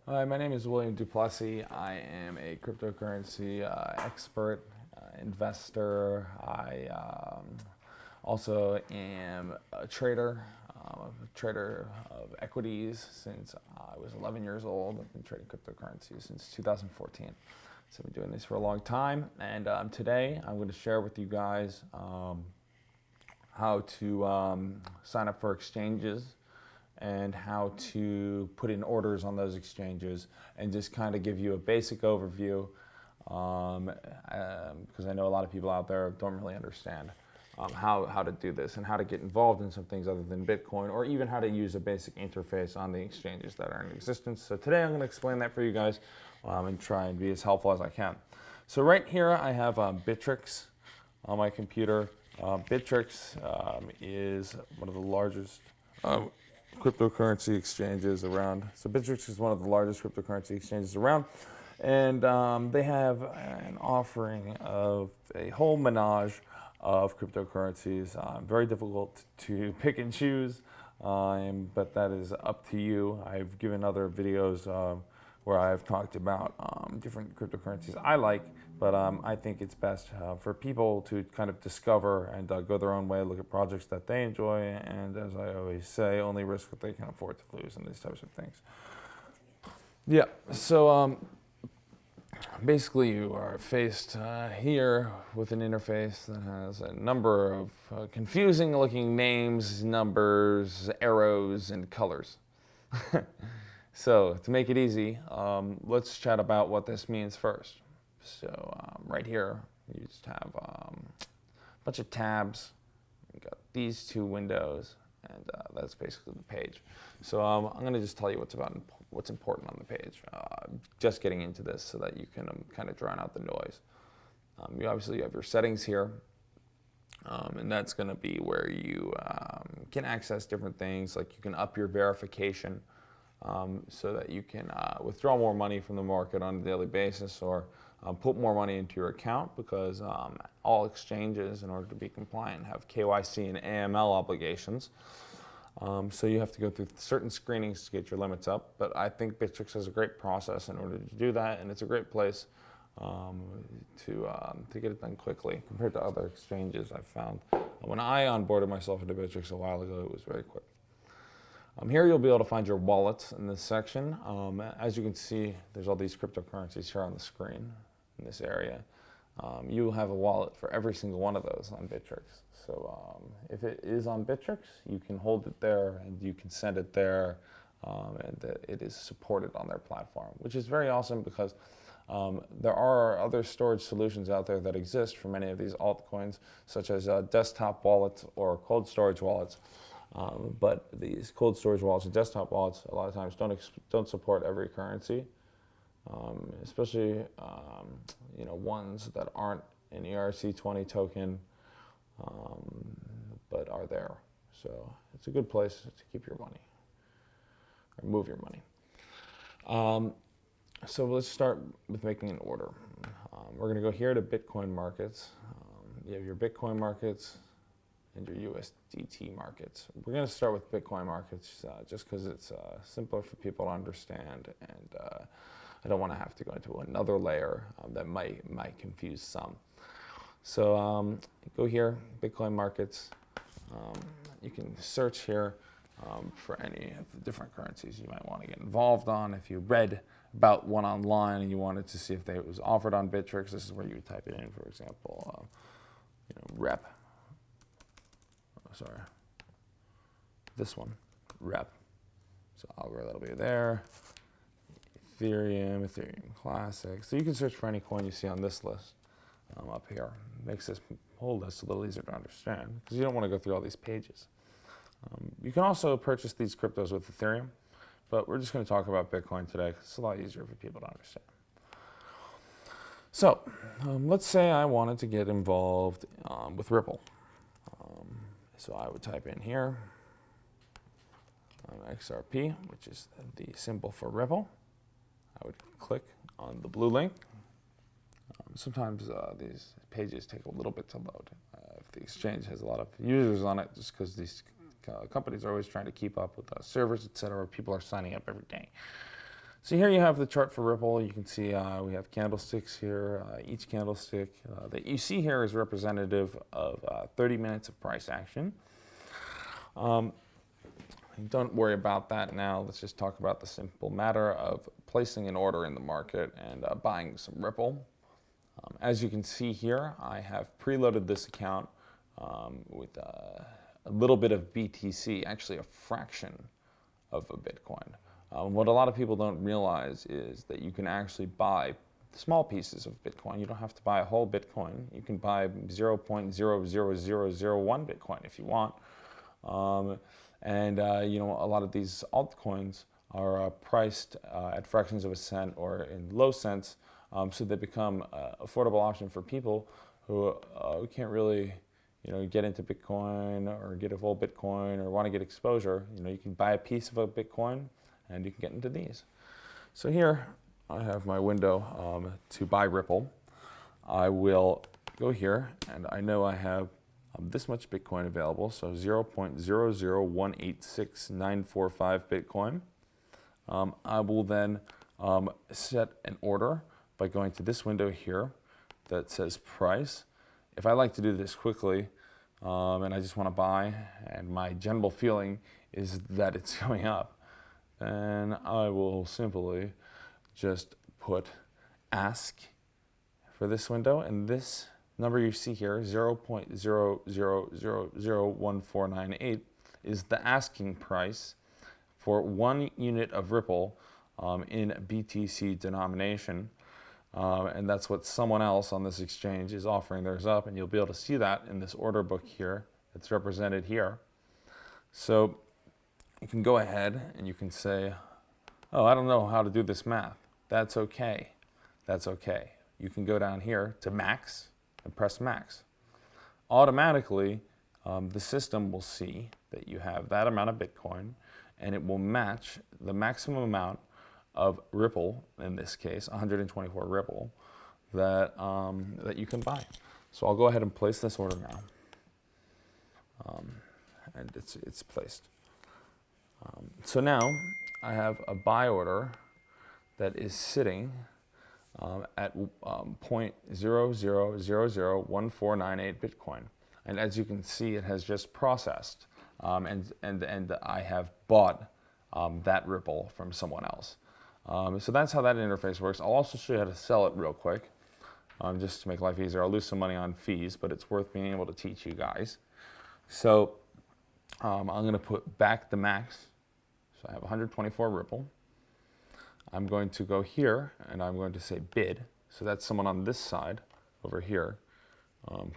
Hi, my name is William Duplessie. I am a cryptocurrency expert, investor. I also am a trader of equities since I was 11 years old. I've been trading cryptocurrency since 2014. So I've been doing this for a long time. And today I'm going to share with you guys how to sign up for exchanges and how to put in orders on those exchanges, and just kind of give you a basic overview because I know a lot of people out there don't really understand how to do this and how to get involved in some things other than Bitcoin, or even how to use a basic interface on the exchanges that are in existence. So today I'm going to explain that for you guys and try and be as helpful as I can. So right here I have Bittrex on my computer. Bittrex is one of the largest cryptocurrency exchanges around. So Bittrex is one of the largest cryptocurrency exchanges around, and they have an offering of a whole menage of cryptocurrencies. Very difficult to pick and choose, but that is up to you. I've given other videos where I've talked about different cryptocurrencies I like, but I think it's best for people to kind of discover and go their own way, look at projects that they enjoy, and as I always say, only risk what they can afford to lose in these types of things. Yeah, so basically you are faced here with an interface that has a number of confusing looking names, numbers, arrows, and colors. So to make it easy, let's chat about what this means first. So right here, you just have a bunch of tabs. You've got these two windows, and that's basically the page. So I'm going to just tell you what's important on the page. Just getting into this so that you can kind of drown out the noise. You obviously have your settings here, and that's going to be where you can access different things, like you can up your verification so that you can withdraw more money from the market on a daily basis, or put more money into your account, because all exchanges, in order to be compliant, have KYC and AML obligations. So you have to go through certain screenings to get your limits up. But I think Bittrex has a great process in order to do that, and it's a great place to get it done quickly compared to other exchanges I've found. When I onboarded myself into Bittrex a while ago, it was very quick. Here you'll be able to find your wallets in this section. As you can see, there's all these cryptocurrencies here on the screen in this area. You will have a wallet for every single one of those on Bittrex. So if it is on Bittrex, you can hold it there and you can send it there, and it is supported on their platform, which is very awesome, because there are other storage solutions out there that exist for many of these altcoins, such as desktop wallets or cold storage wallets. But these cold storage wallets and desktop wallets a lot of times don't support every currency, especially ones that aren't an ERC20 token, but are there. So it's a good place to keep your money or move your money. So let's start with making an order. We're going to go here to Bitcoin markets. You have your Bitcoin markets and your USDT markets. We're going to start with Bitcoin markets just because it's simpler for people to understand, and I don't want to have to go into another layer that might confuse some. So go here, Bitcoin markets. You can search here for any of the different currencies you might want to get involved on. If you read about one online and you wanted to see if it was offered on Bittrex, this is where you would type it in. For example, rep. Sorry, this one, rep. So algorithm, that'll be there. Ethereum Classic. So you can search for any coin you see on this list up here. Makes this whole list a little easier to understand, because you don't want to go through all these pages. You can also purchase these cryptos with Ethereum, but we're just going to talk about Bitcoin today, because it's a lot easier for people to understand. So let's say I wanted to get involved with Ripple. So I would type in here XRP, which is the symbol for Ripple. I would click on the blue link. Sometimes these pages take a little bit to load if the exchange has a lot of users on it, just because these companies are always trying to keep up with servers, etc. People are signing up every day. So here you have the chart for Ripple. You can see we have candlesticks here. Each candlestick that you see here is representative of 30 minutes of price action. Don't worry about that now. Let's just talk about the simple matter of placing an order in the market and buying some Ripple. As you can see here, I have preloaded this account with a little bit of BTC, actually a fraction of a Bitcoin. What a lot of people don't realize is that you can actually buy small pieces of Bitcoin. You don't have to buy a whole Bitcoin. You can buy 0.00001 Bitcoin if you want. You know, a lot of these altcoins are priced at fractions of a cent or in low cents, so they become an affordable option for people who can't really, you know, get into Bitcoin or get a full Bitcoin or want to get exposure. You know, you can buy a piece of a Bitcoin and you can get into these. So here I have my window to buy Ripple. I will go here and I know I have this much Bitcoin available, so 0.00186,945 Bitcoin. I will then set an order by going to this window here that says price. If I like to do this quickly and I just want to buy and my general feeling is that it's going up, then I will simply just put ask for this window, and this number you see here, 0.00001498, is the asking price for 1 unit of Ripple in BTC denomination. And that's what someone else on this exchange is offering theirs up, and you'll be able to see that in this order book here. It's represented here. So you can go ahead and you can say, oh, I don't know how to do this math. That's okay. That's okay. You can go down here to max and press max. Automatically, the system will see that you have that amount of Bitcoin, and it will match the maximum amount of Ripple, in this case, 124 Ripple, that you can buy. So I'll go ahead and place this order now. And it's placed. So now I have a buy order that is sitting at 0.00001498 Bitcoin. And as you can see, it has just processed, and I have bought that Ripple from someone else. So that's how that interface works. I'll also show you how to sell it real quick, just to make life easier. I'll lose some money on fees, but it's worth being able to teach you guys. So I'm going to put back the max. So I have 124 Ripple. I'm going to go here and I'm going to say bid. So that's someone on this side over here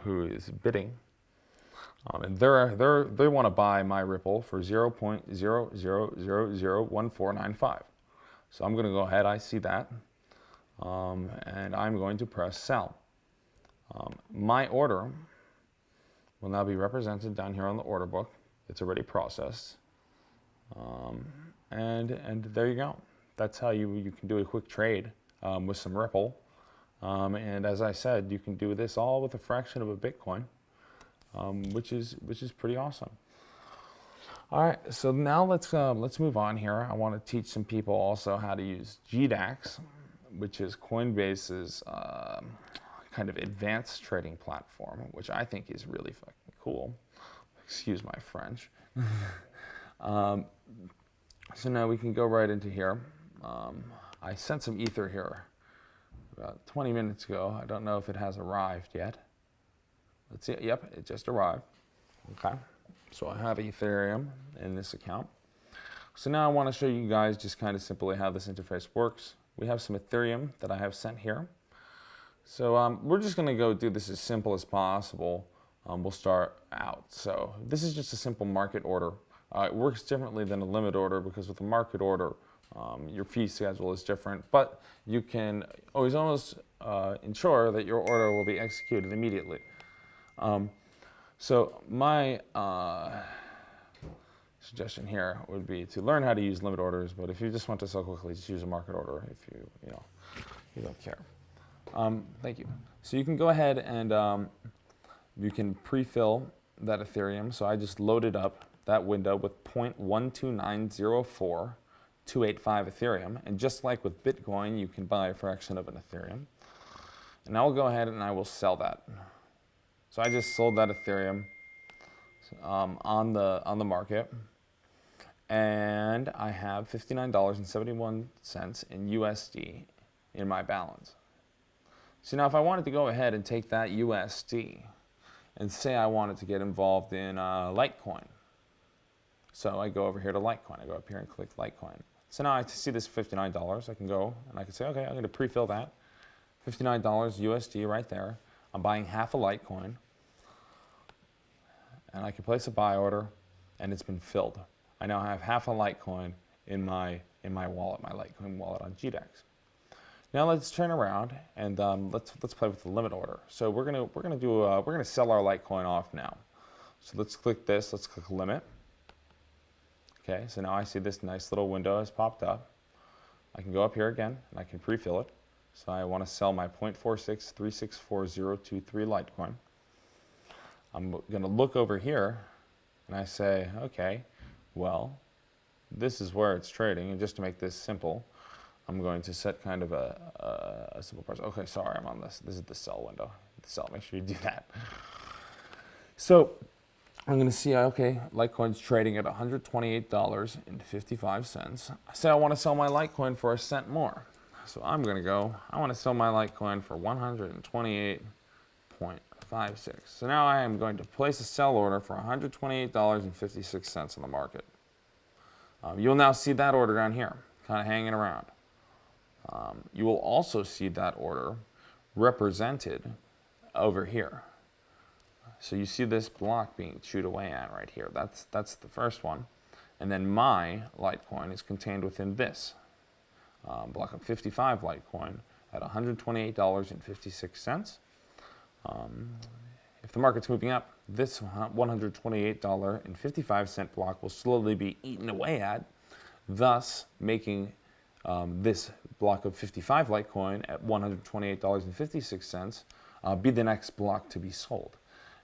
who is bidding. And they want to buy my Ripple for 0.00001495. So I'm going to go ahead, I see that, and I'm going to press sell. My order will now be represented down here on the order book. It's already processed. And there you go. That's how you can do a quick trade with some Ripple. And as I said, you can do this all with a fraction of a Bitcoin, which is pretty awesome. All right, so now let's move on here. I want to teach some people also how to use GDAX, which is Coinbase's kind of advanced trading platform, which I think is really fucking cool. Excuse my French. So now we can go right into here. I sent some Ether here about 20 minutes ago. I don't know if it has arrived yet. Let's see. Yep, it just arrived. Okay. So I have Ethereum in this account. So now I want to show you guys just kind of simply how this interface works. We have some Ethereum that I have sent here. So we're just going to go do this as simple as possible. We'll start out. So this is just a simple market order. It works differently than a limit order because with a market order, your fee schedule is different, but you can always almost ensure that your order will be executed immediately. So my suggestion here would be to learn how to use limit orders, but if you just want to sell quickly, just use a market order if you don't care. Thank you. So you can go ahead and you can pre-fill that Ethereum. So I just loaded up that window with 0.12904 285 Ethereum. And just like with Bitcoin, you can buy a fraction of an Ethereum. And I'll go ahead and I will sell that. So I just sold that Ethereum on the market. And I have $59.71 in USD in my balance. So now if I wanted to go ahead and take that USD and say I wanted to get involved in Litecoin. So I go over here to Litecoin. I go up here and click Litecoin. So now I see this $59. I can go and I can say, okay, I'm going to pre-fill that. $59 USD right there. I'm buying half a Litecoin. And I can place a buy order and it's been filled. I now have half a Litecoin in my wallet, my Litecoin wallet on GDEX. Now let's turn around and let's play with the limit order. So we're gonna sell our Litecoin off now. So let's click this. Let's click limit. Okay. So now I see this nice little window has popped up. I can go up here again and I can pre-fill it. So I want to sell my 0.46364,023 Litecoin. I'm going to look over here and I say, okay, well, this is where it's trading. And just to make this simple, I'm going to set kind of a simple price. Okay, sorry, I'm on this. This is the sell window. The sell, make sure you do that. So I'm going to see, okay, Litecoin's trading at $128.55. I say I want to sell my Litecoin for a cent more. So I'm going to go, I want to sell my Litecoin for 128.56. So now I am going to place a sell order for $128.56 in the market. You'll now see that order down here, kind of hanging around. You will also see that order represented over here. So you see this block being chewed away at right here. That's the first one. And then my Litecoin is contained within this block of 55 Litecoin at $128.56. If the market's moving up, this $128.55 block will slowly be eaten away at, thus making this block of 55 Litecoin at $128.56 be the next block to be sold.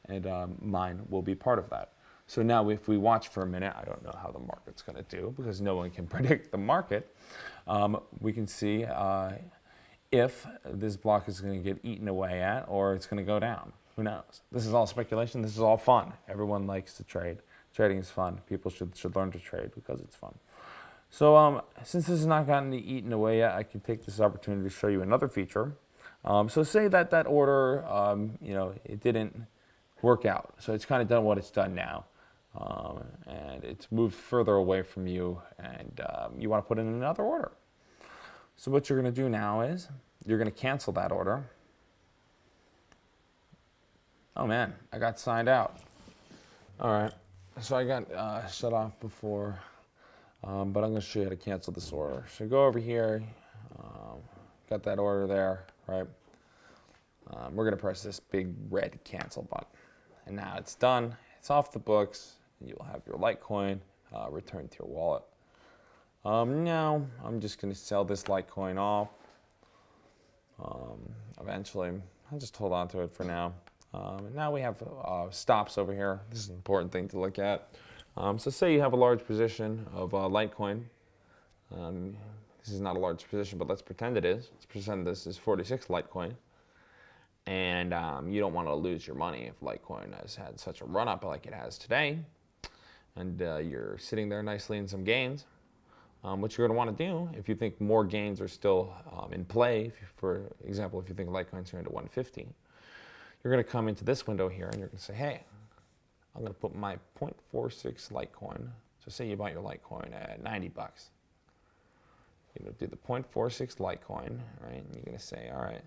And mine will be part of that. So now if we watch for a minute, I don't know how the market's going to do because no one can predict the market. We can see if this block is going to get eaten away at or it's going to go down. Who knows? This is all speculation. This is all fun. Everyone likes to trade. Trading is fun. People should learn to trade because it's fun. So since this has not gotten eaten away yet, I can take this opportunity to show you another feature. So say that order, it didn't work out. So it's kind of done what it's done now. And it's moved further away from you and you want to put in another order. So what you're going to do now is you're going to cancel that order. Oh man, I got signed out. All right, so I got shut off before, but I'm going to show you how to cancel this order. So go over here, got that order there, right? We're going to press this big red cancel button. And now it's done. It's off the books. And you will have your Litecoin returned to your wallet. Now I'm just going to sell this Litecoin off. Eventually, I'll just hold on to it for now. And now we have stops over here. This is an important thing to look at. So say you have a large position of Litecoin. This is not a large position, but let's pretend it is. Let's pretend this is 46 Litecoin. And you don't want to lose your money if Litecoin has had such a run-up like it has today. And you're sitting there nicely in some gains. What you're going to want to do, if you think more gains are still in play, for example, if you think Litecoin's going to 150, you're going to come into this window here and you're going to say, hey, I'm going to put my 0.46 Litecoin. So say you bought your Litecoin at 90 bucks. You're going to do the 0.46 Litecoin, right? And you're going to say, all right,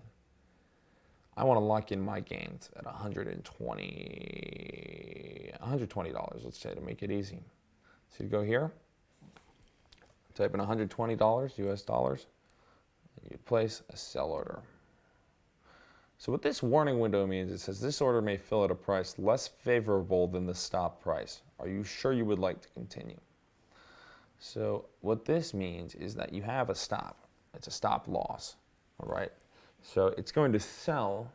I want to lock in my gains at $120, let's say, to make it easy. So you go here, type in $120 US dollars, and you place a sell order. So what this warning window means, it says this order may fill at a price less favorable than the stop price. Are you sure you would like to continue? So what this means is that you have a stop. It's a stop loss, all right? So it's going to sell,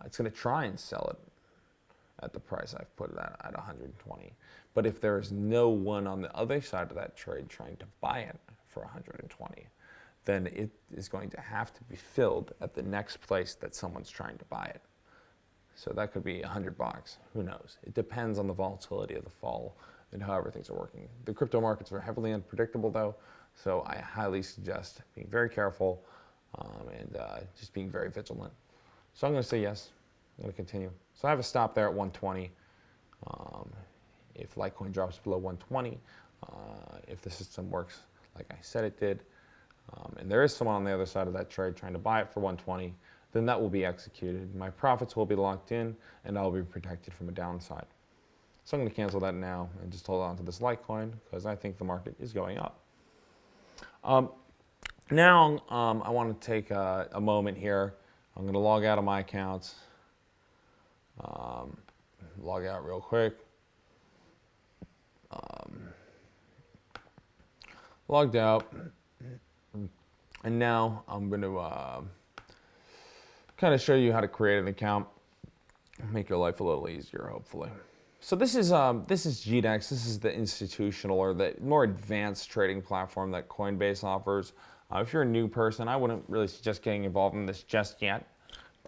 it's going to try and sell it at the price I've put it at 120. But if there is no one on the other side of that trade trying to buy it for 120, then it is going to have to be filled at the next place that someone's trying to buy it. So that could be $100, who knows? It depends on the volatility of the fall and how things are working. The crypto markets are heavily unpredictable though, so I highly suggest being very careful and just being very vigilant. So I'm gonna say yes, I'm gonna continue. So I have a stop there at 120. If Litecoin drops below 120, if the system works like I said it did, and there is someone on the other side of that trade trying to buy it for 120, then that will be executed. My profits will be locked in, and I'll be protected from a downside. So I'm going to cancel that now and just hold on to this Litecoin because I think the market is going up. Now I want to take a moment here. I'm going to log out of my accounts. Log out real quick. Logged out. And now I'm going to kind of show you how to create an account, make your life a little easier, hopefully. So this is GDEX. This is the institutional or the more advanced trading platform that Coinbase offers. If you're a new person, I wouldn't really suggest getting involved in this just yet.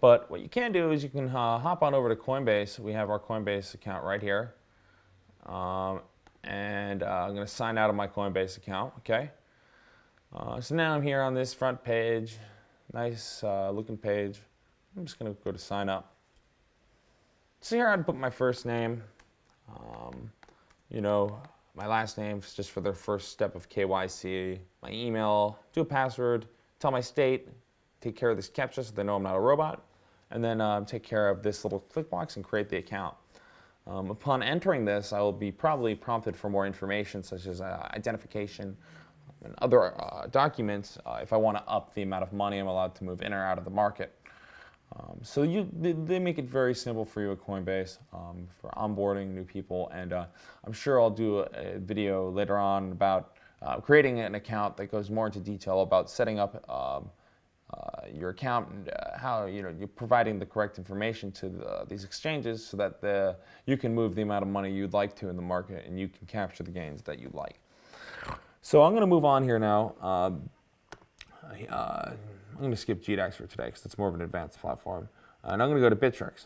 But what you can do is you can hop on over to Coinbase. We have our Coinbase account right here. And I'm going to sign out of my Coinbase account, okay? So now I'm here on this front page, nice looking page. I'm just going to go to sign up. So here I'd put my first name, you know, my last name just for the first step of KYC, my email, do a password, tell my state, take care of this CAPTCHA so they know I'm not a robot, and then take care of this little click box and create the account. Upon entering this, I will be probably prompted for more information such as identification and other documents if I want to up the amount of money I'm allowed to move in or out of the market. So they make it very simple for you at Coinbase for onboarding new people, and I'm sure I'll do a video later on about creating an account that goes more into detail about setting up your account and how you're providing the correct information to these exchanges so that you can move the amount of money you'd like to in the market and you can capture the gains that you'd like. So I'm going to move on here now. I'm going to skip GDEX for today because it's more of an advanced platform. And I'm going to go to Bittrex,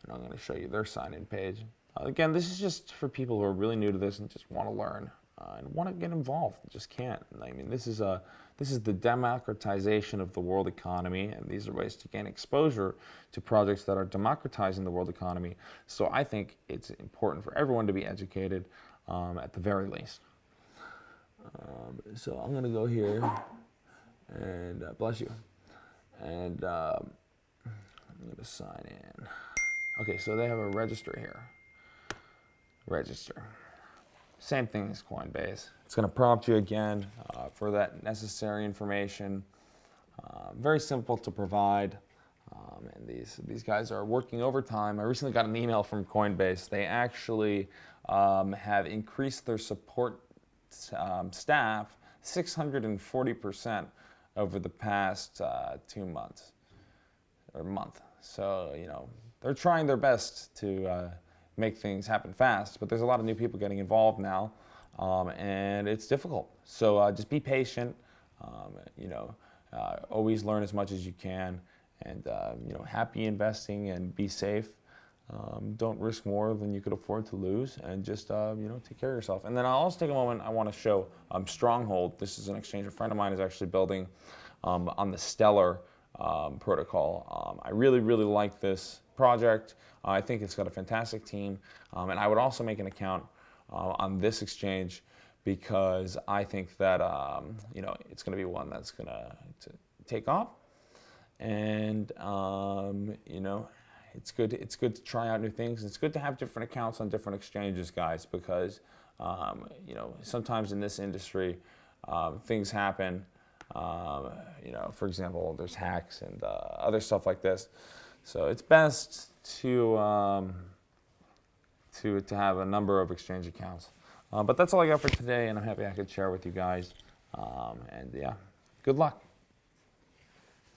and I'm going to show you their sign-in page. Again, this is just for people who are really new to this and just want to learn and want to get involved, just can't. I mean, this is the democratization of the world economy, and these are ways to gain exposure to projects that are democratizing the world economy. So I think it's important for everyone to be educated at the very least. So I'm going to go here, and bless you, and I'm going to sign in. Okay, so they have a register here. Register. Same thing as Coinbase. It's going to prompt you again for that necessary information. Very simple to provide. And these guys are working overtime. I recently got an email from Coinbase. They actually have increased their support staff 640% over the past 2 months or month. So, they're trying their best to make things happen fast, but there's a lot of new people getting involved now, and it's difficult. So just be patient, always learn as much as you can, and happy investing and be safe. Don't risk more than you could afford to lose, and just take care of yourself. And then I'll also take a moment. I want to show Stronghold. This is an exchange a friend of mine is actually building on the Stellar protocol. I really like this project. I think it's got a fantastic team, and I would also make an account on this exchange because I think that it's going to be one that's going to take off, and it's good to try out new things. It's good to have different accounts on different exchanges, guys, because sometimes in this industry things happen. For example, there's hacks and other stuff like this. So it's best to have a number of exchange accounts. But that's all I got for today, and I'm happy I could share with you guys. And yeah, good luck.